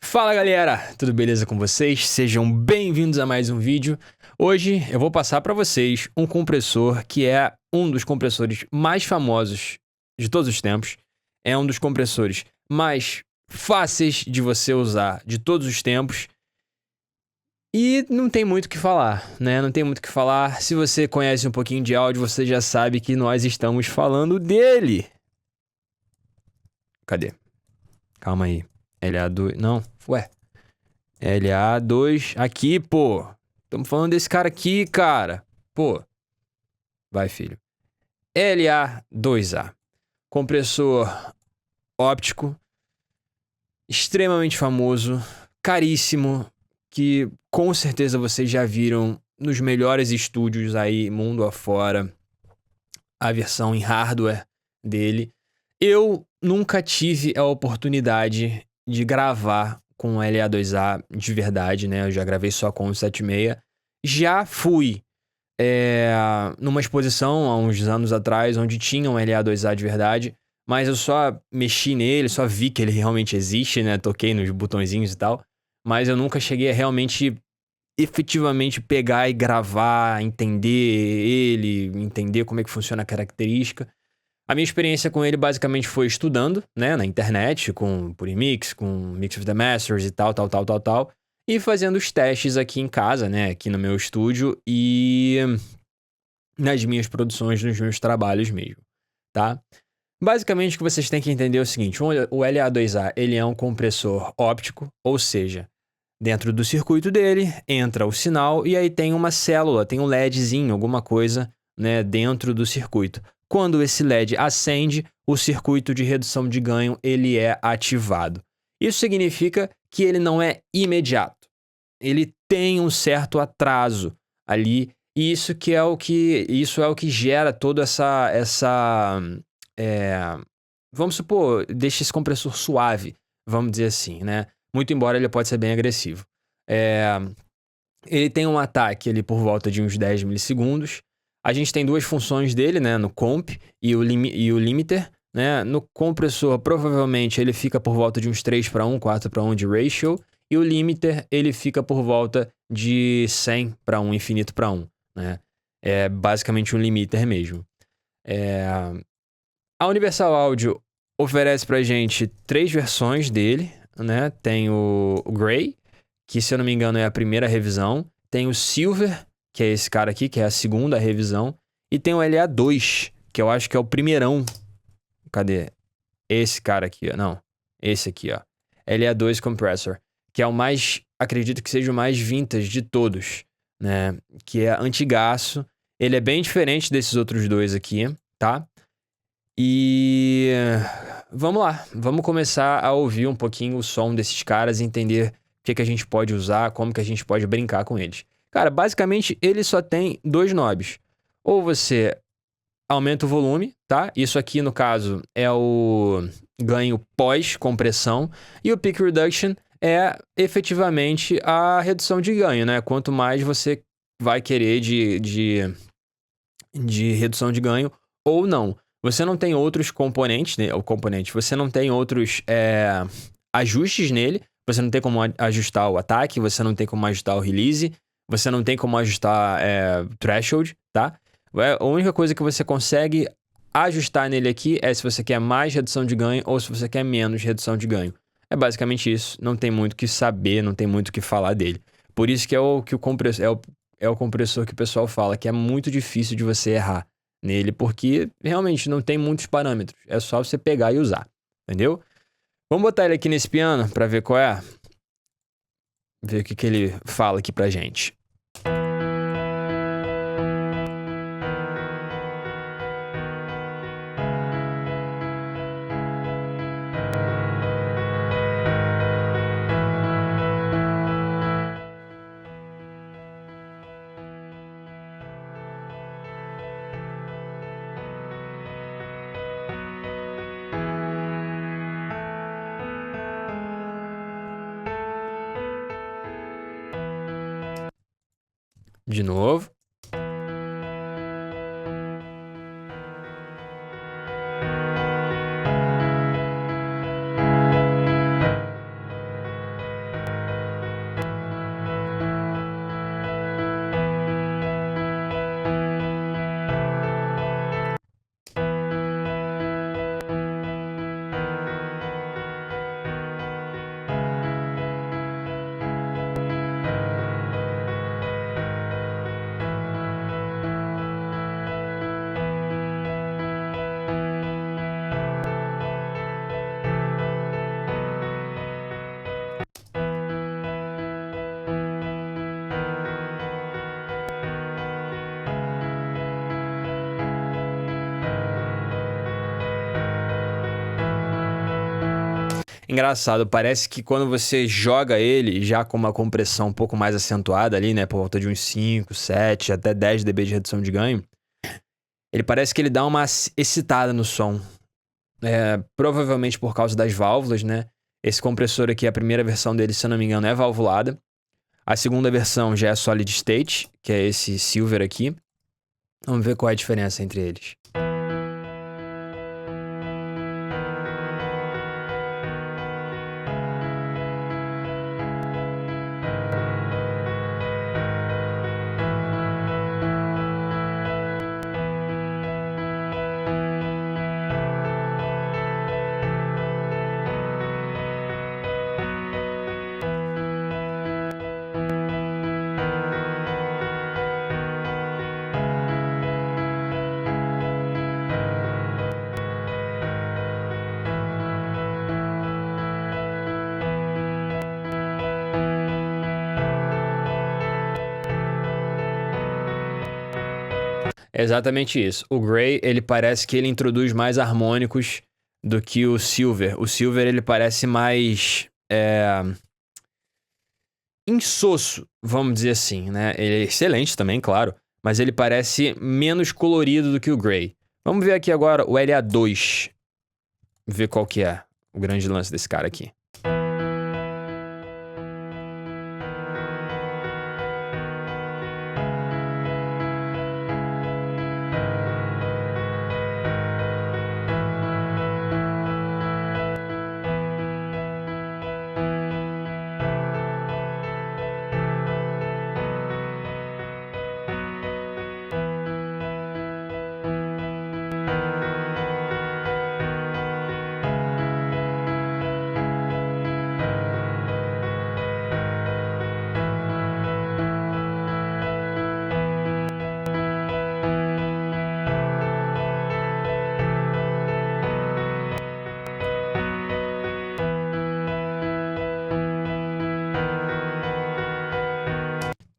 Fala galera, tudo beleza com vocês? Sejam bem-vindos a mais um vídeo. Hoje eu vou passar para vocês um compressor que é um dos compressores mais famosos de todos os tempos. É um dos compressores mais fáceis de você usar de todos os tempos. E não tem muito o que falar, né? Não tem muito o que falar. Se você conhece um pouquinho de áudio, você já sabe que nós estamos falando dele. Cadê? Calma aí. LA2. Não, ué. LA2. Aqui, pô. Estamos falando desse cara aqui, cara. Pô. Vai, filho. LA2A. Compressor óptico. Extremamente famoso. Caríssimo. Que com certeza vocês já viram nos melhores estúdios aí, mundo afora. A versão em hardware dele. Eu nunca tive a oportunidade de gravar com o LA2A de verdade, né? Eu já gravei só com o 76. Já fui numa exposição há uns anos atrás, onde tinha um LA2A de verdade, mas eu só mexi nele, só vi que ele realmente existe, né? Toquei nos botõezinhos e tal, mas eu nunca cheguei a realmente, efetivamente pegar e gravar, entender ele, entender como é que funciona a característica. A minha experiência com ele basicamente foi estudando, né, na internet, por Mix, com Mix of the Masters e tal, e fazendo os testes aqui em casa, né, aqui no meu estúdio e nas minhas produções, nos meus trabalhos mesmo, tá? Basicamente o que vocês têm que entender é o seguinte, o LA2A, ele é um compressor óptico, ou seja, dentro do circuito dele entra o sinal e aí tem uma célula, tem um LEDzinho, alguma coisa, né, dentro do circuito. Quando esse LED acende, o circuito de redução de ganho ele é ativado. Isso significa que ele não é imediato. Ele tem um certo atraso ali, e isso é o que gera toda vamos supor, deixa esse compressor suave, vamos dizer assim, né? Muito embora ele pode ser bem agressivo. Ele tem um ataque ali por volta de uns 10 milissegundos. A gente tem duas funções dele, né? No comp e o limiter. Né? No compressor, provavelmente, ele fica por volta de uns 3:1, 4:1 de ratio. E o limiter, ele fica por volta de 100:1, infinito para 1. Né? É basicamente um limiter mesmo. A Universal Audio oferece pra gente 3 versões dele, né? Tem o Grey, que se eu não me engano é a primeira revisão. Tem o Silver, que é esse cara aqui, que é a segunda revisão. E tem o LA2, que eu acho que é o primeirão. Cadê? Esse cara aqui, ó. Não, esse aqui, ó. LA2 Compressor, que é o mais, acredito que seja o mais vintage de todos, né? Que é antigaço. Ele é bem diferente desses outros dois aqui, tá? E vamos lá, vamos começar a ouvir um pouquinho o som desses caras e entender o que a gente pode usar, como que a gente pode brincar com eles. Cara, basicamente ele só tem 2 knobs. Ou você aumenta o volume, tá? Isso aqui no caso é o ganho pós-compressão. E o Peak Reduction é efetivamente a redução de ganho, né? Quanto mais você vai querer de redução de ganho ou não. Você não tem outros componentes, né? Você não tem outros ajustes nele. Você não tem como ajustar o ataque, você não tem como ajustar o release, você não tem como ajustar threshold, tá? A única coisa que você consegue ajustar nele aqui é se você quer mais redução de ganho ou se você quer menos redução de ganho. É basicamente isso. Não tem muito o que saber, não tem muito o que falar dele. Por isso que o compressor é o compressor que o pessoal fala que é muito difícil de você errar nele, porque realmente não tem muitos parâmetros. É só você pegar e usar, entendeu? Vamos botar ele aqui nesse piano pra ver qual é. Ver o que ele fala aqui pra gente. De novo. Engraçado, parece que quando você joga ele já com uma compressão um pouco mais acentuada ali, né? Por volta de uns 5, 7, até 10 dB de redução de ganho, ele parece que ele dá uma excitada no som. Provavelmente por causa das válvulas, né? Esse compressor aqui, a primeira versão dele, se eu não me engano, é valvulada. A segunda versão já é Solid State, que é esse Silver aqui. Vamos ver qual é a diferença entre eles. É exatamente isso. O Grey, ele parece que ele introduz mais harmônicos do que o Silver. O Silver, ele parece mais insosso, vamos dizer assim, né? Ele é excelente também, claro, mas ele parece menos colorido do que o Grey. Vamos ver aqui agora o LA2. Ver qual que é o grande lance desse cara aqui.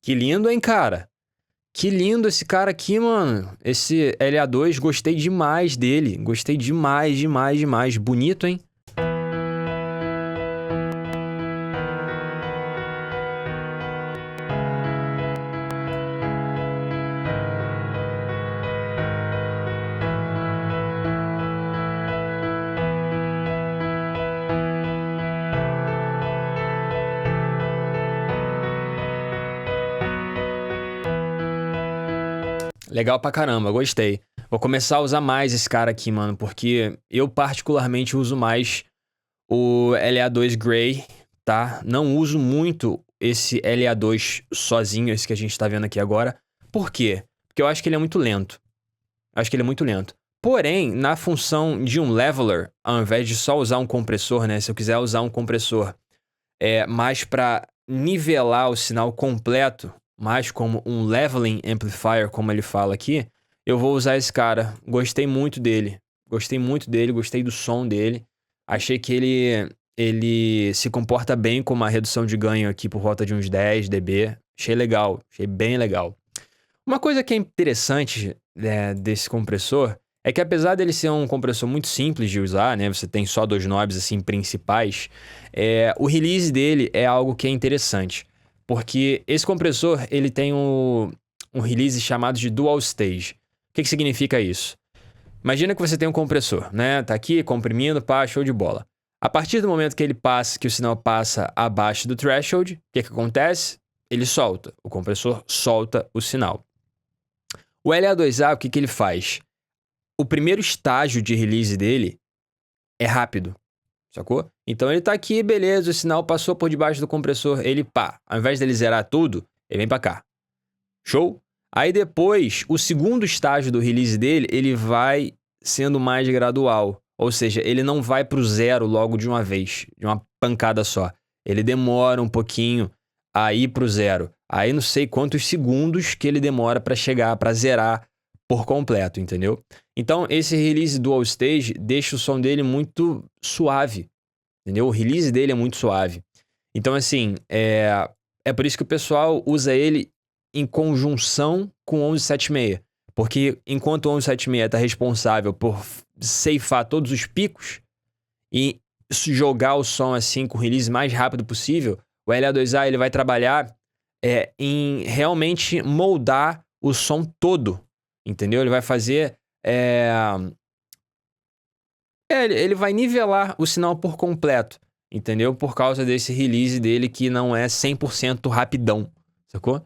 Que lindo, hein, cara? Que lindo esse cara aqui, mano. Esse LA2, gostei demais dele. Gostei demais, demais, demais. Bonito, hein? Legal pra caramba, gostei. Vou começar a usar mais esse cara aqui, mano, porque eu particularmente uso mais o LA2 Grey, tá? Não uso muito esse LA2 sozinho, esse que a gente tá vendo aqui agora. Por quê? Porque eu acho que ele é muito lento. Acho que ele é muito lento. Porém, na função de um leveler, ao invés de só usar um compressor, né? Se eu quiser usar um compressor mais pra nivelar o sinal completo, mais como um leveling amplifier, como ele fala aqui, eu vou usar esse cara. Gostei muito dele. Gostei muito dele, gostei do som dele. Achei que ele se comporta bem com uma redução de ganho aqui por volta de uns 10 dB. Achei legal, achei bem legal. Uma coisa que é interessante desse compressor é que apesar dele ser um compressor muito simples de usar, né? Você tem só 2 knobs assim principais, o release dele é algo que é interessante. Porque esse compressor, ele tem um release chamado de dual stage. O que significa isso? Imagina que você tem um compressor, né? Tá aqui comprimindo, pá, show de bola. A partir do momento que ele passa, que o sinal passa abaixo do threshold, o que acontece? Ele solta. O compressor solta o sinal. O LA2A, o que ele faz? O primeiro estágio de release dele é rápido, sacou? Então ele tá aqui, beleza, o sinal passou por debaixo do compressor, ele pá, ao invés dele zerar tudo, ele vem pra cá. Show? Aí depois, o segundo estágio do release dele, ele vai sendo mais gradual. Ou seja, ele não vai pro zero logo de uma vez, de uma pancada só. Ele demora um pouquinho a ir pro zero. Aí não sei quantos segundos que ele demora pra chegar, pra zerar por completo, entendeu? Então, esse release dual stage deixa o som dele muito suave, entendeu? O release dele é muito suave. Então, assim, é por isso que o pessoal usa ele em conjunção com o 1176. Porque enquanto o 1176 está responsável por ceifar todos os picos, e jogar o som assim com o release mais rápido possível, o LA2A ele vai trabalhar em realmente moldar o som todo, entendeu? Ele vai fazer... ele vai nivelar o sinal por completo, entendeu? Por causa desse release dele que não é 100% rapidão, sacou?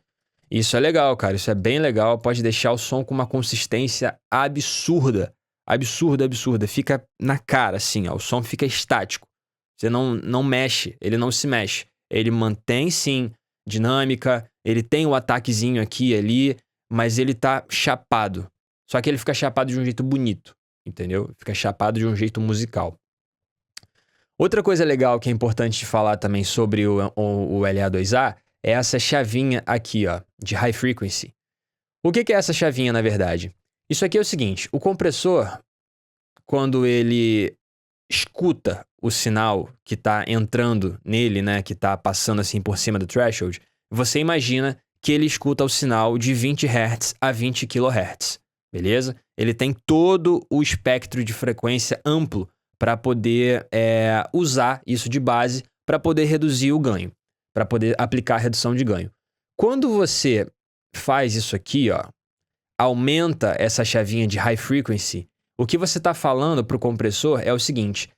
Isso é legal, cara. Isso é bem legal. Pode deixar o som com uma consistência absurda. Absurda, absurda. Fica na cara, assim, ó. O som fica estático. Você não mexe. Ele não se mexe. Ele mantém, sim, dinâmica. Ele tem o ataquezinho aqui e ali. Mas ele tá chapado. Só que ele fica chapado de um jeito bonito. Entendeu? Fica chapado de um jeito musical. Outra coisa legal que é importante de falar também sobre o LA2A é essa chavinha aqui, ó, de High Frequency. O que é essa chavinha, na verdade? Isso aqui é o seguinte, o compressor, quando ele escuta o sinal que está entrando nele, né, que está passando assim por cima do threshold, você imagina que ele escuta o sinal de 20 Hz a 20 kHz, beleza? Ele tem todo o espectro de frequência amplo para poder usar isso de base para poder reduzir o ganho, para poder aplicar a redução de ganho. Quando você faz isso aqui, ó, aumenta essa chavinha de high frequency, o que você está falando para o compressor é o seguinte,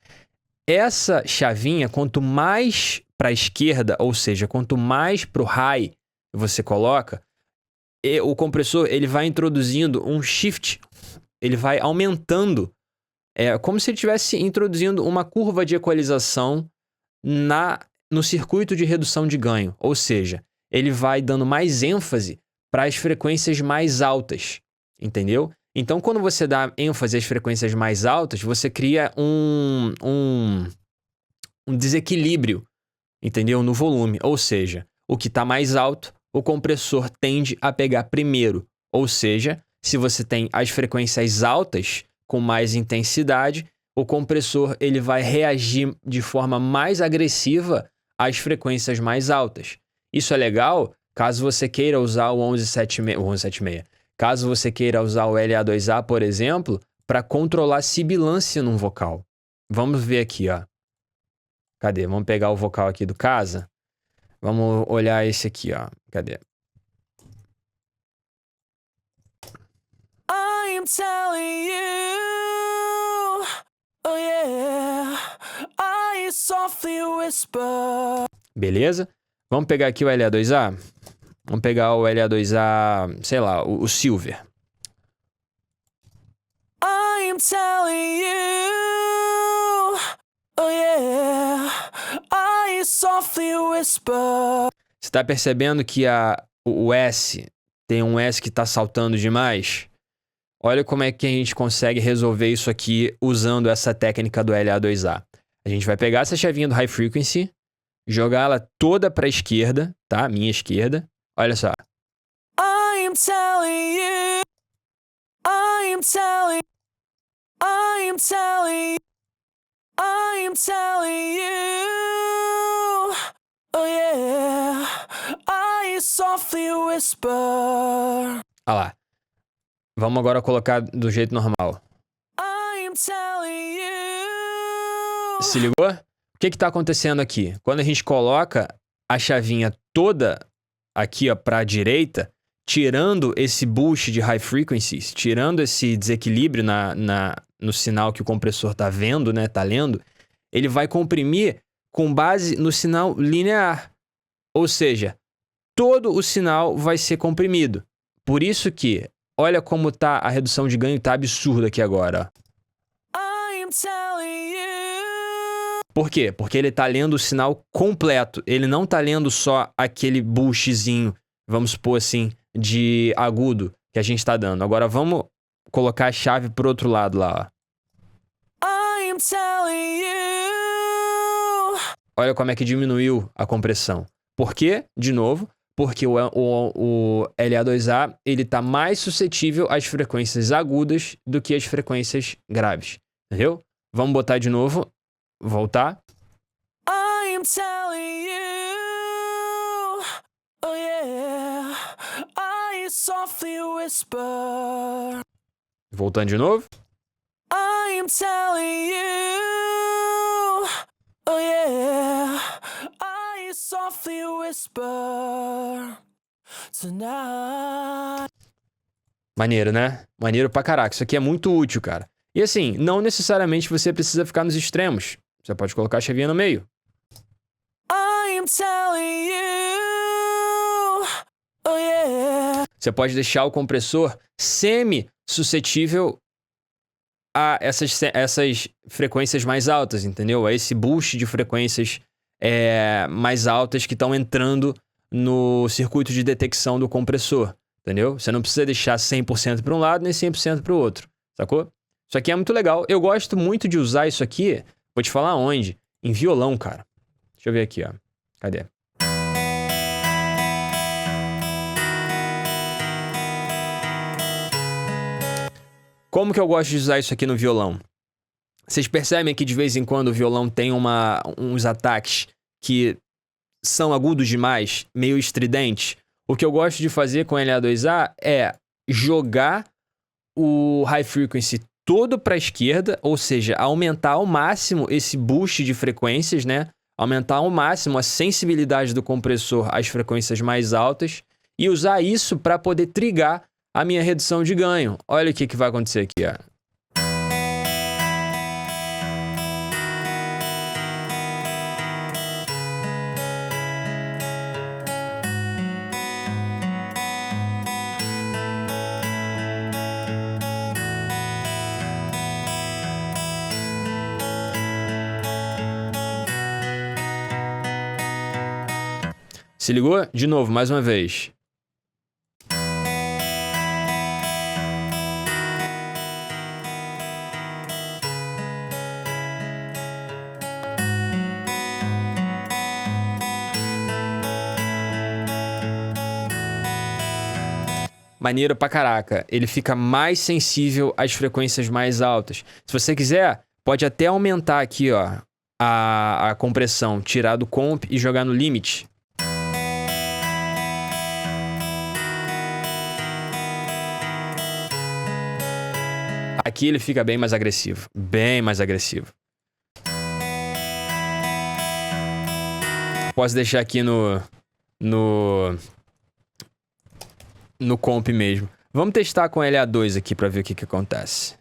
essa chavinha, quanto mais para a esquerda, ou seja, quanto mais para o high você coloca, o compressor ele vai introduzindo um shift, ele vai aumentando, como se ele estivesse introduzindo uma curva de equalização no circuito de redução de ganho, ou seja, ele vai dando mais ênfase para as frequências mais altas, entendeu? Então, quando você dá ênfase às frequências mais altas, você cria um desequilíbrio, entendeu? No volume, ou seja, o que está mais alto, o compressor tende a pegar primeiro, ou seja, se você tem as frequências altas com mais intensidade, o compressor ele vai reagir de forma mais agressiva às frequências mais altas. Isso é legal caso você queira usar o 1176. Caso você queira usar o LA2A, por exemplo, para controlar sibilância num vocal. Vamos ver aqui, ó. Cadê? Vamos pegar o vocal aqui do casa. Vamos olhar esse aqui, ó. Cadê? I'm telling you, oh yeah, I softly whisper. Beleza? Vamos pegar aqui o LA2A? Vamos pegar o LA2A, sei lá, o Silver. I'm telling you, oh yeah, I softly whisper. Você tá percebendo que o S tem um S que tá saltando demais? Olha como é que a gente consegue resolver isso aqui usando essa técnica do LA2A. A gente vai pegar essa chavinha do High Frequency, jogar ela toda para a esquerda, tá? Minha esquerda. Olha só. I'm telling you, I'm telling you, oh yeah, I softly whisper. Olha lá. Vamos agora colocar do jeito normal. I'm telling you. Se ligou? O que está acontecendo aqui? Quando a gente coloca a chavinha toda aqui para a direita, tirando esse boost de high frequencies, tirando esse desequilíbrio no sinal que o compressor está vendo, né, tá lendo, ele vai comprimir com base no sinal linear. Ou seja, todo o sinal vai ser comprimido. Por isso que, olha como tá a redução de ganho, tá absurda aqui agora. I'm telling you. Por quê? Porque ele tá lendo o sinal completo. Ele não tá lendo só aquele boostzinho, vamos supor assim, de agudo que a gente tá dando. Agora vamos colocar a chave pro outro lado lá, ó. I'm telling you. Olha como é que diminuiu a compressão. Por quê? De novo, porque o LA2A ele tá mais suscetível às frequências agudas do que às frequências graves. Entendeu? Vamos botar de novo. Voltar. I'm telling you, oh yeah, I softly whisper. Voltando de novo. I'm telling you. softly whisper tonight. Maneiro, né? Maneiro pra caraca. Isso aqui é muito útil, cara. E assim, não necessariamente você precisa ficar nos extremos. Você pode colocar a chavinha no meio. I am telling you, oh yeah. Você pode deixar o compressor semi-suscetível a essas frequências mais altas, entendeu? A esse boost de frequências mais altas que estão entrando no circuito de detecção do compressor, entendeu? Você não precisa deixar 100% para um lado nem 100% para o outro, sacou? Isso aqui é muito legal. Eu gosto muito de usar isso aqui, vou te falar onde? Em violão, cara. Deixa eu ver aqui, ó. Cadê? Como que eu gosto de usar isso aqui no violão? Vocês percebem que de vez em quando o violão tem uns ataques que são agudos demais, meio estridentes? O que eu gosto de fazer com LA2A é jogar o high frequency todo para a esquerda, ou seja, aumentar ao máximo esse boost de frequências, né? Aumentar ao máximo a sensibilidade do compressor às frequências mais altas e usar isso para poder trigar a minha redução de ganho. Olha o que vai acontecer aqui, ó. Se ligou? De novo, mais uma vez. Maneiro pra caraca. Ele fica mais sensível às frequências mais altas. Se você quiser, pode até aumentar aqui, ó, a compressão, tirar do comp e jogar no limit. Aqui ele fica bem mais agressivo. Bem mais agressivo. Posso deixar aqui no comp mesmo. Vamos testar com LA2 aqui pra ver o que acontece.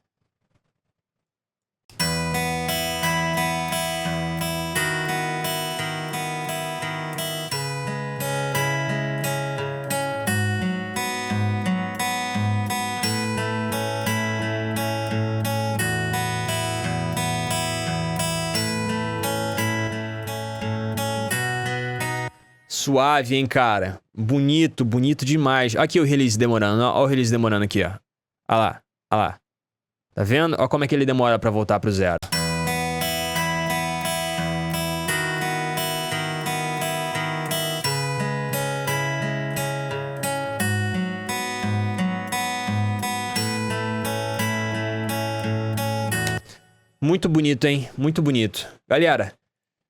Suave, hein, cara? Bonito, bonito demais. Aqui o release demorando. Olha o release demorando aqui, ó. Olha lá, olha lá. Tá vendo? Olha como é que ele demora pra voltar pro zero. Muito bonito, hein? Muito bonito. Galera,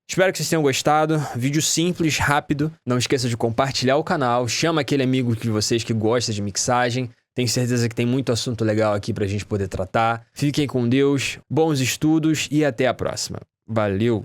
espero que vocês tenham gostado. Vídeo simples, rápido. Não esqueça de compartilhar o canal. Chama aquele amigo de vocês que gosta de mixagem. Tenho certeza que tem muito assunto legal aqui pra gente poder tratar. Fiquem com Deus, bons estudos e até a próxima. Valeu!